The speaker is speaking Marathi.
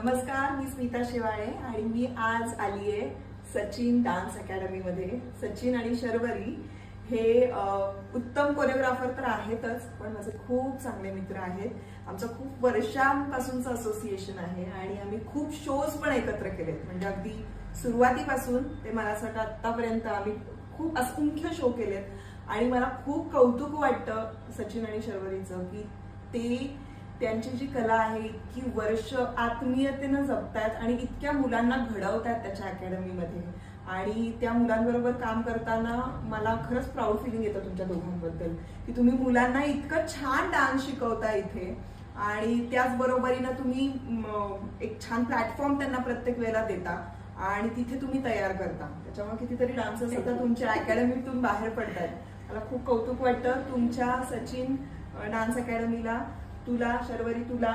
नमस्कार, मी स्मिता शेवाळे आणि मी आज आली आहे सचिन डान्स अकॅडमी मध्ये. सचिन आणि शर्वरी हे उत्तम कोरिओग्राफर तर आहेतच, पण माझे खूप चांगले मित्र आहेत. आमचं खूप वर्षांपासूनचं असोसिएशन आहे आणि आम्ही खूप शोज पण एकत्र केलेत. म्हणजे अगदी सुरुवातीपासून ते मला असं वाटतं आतापर्यंत आम्ही खूप असंख्य शो केलेत आणि मला खूप कौतुक वाटतं सचिन आणि शर्वरीचं की ते त्यांची जी कला आहे इतकी वर्ष आत्मीयतेनं जपतायत आणि इतक्या मुलांना घडवतायत त्याच्या अकॅडमीमध्ये. आणि त्या मुलांबरोबर काम करताना मला खरंच प्राऊड फिलिंग येतं तुमच्या दोघांबद्दल की तुम्ही मुलांना इतकं छान डान्स शिकवता इथे आणि त्याचबरोबरीनं तुम्ही एक छान प्लॅटफॉर्म त्यांना प्रत्येक वेळेला देता आणि तिथे तुम्ही तयार करता. त्याच्यामुळे कितीतरी डान्सर्स आता तुमच्या अकॅडमीतून बाहेर पडतात. मला खूप कौतुक वाटतं तुमच्या सचिन डान्स अकॅडमीला. तुला शर्वरी, तुला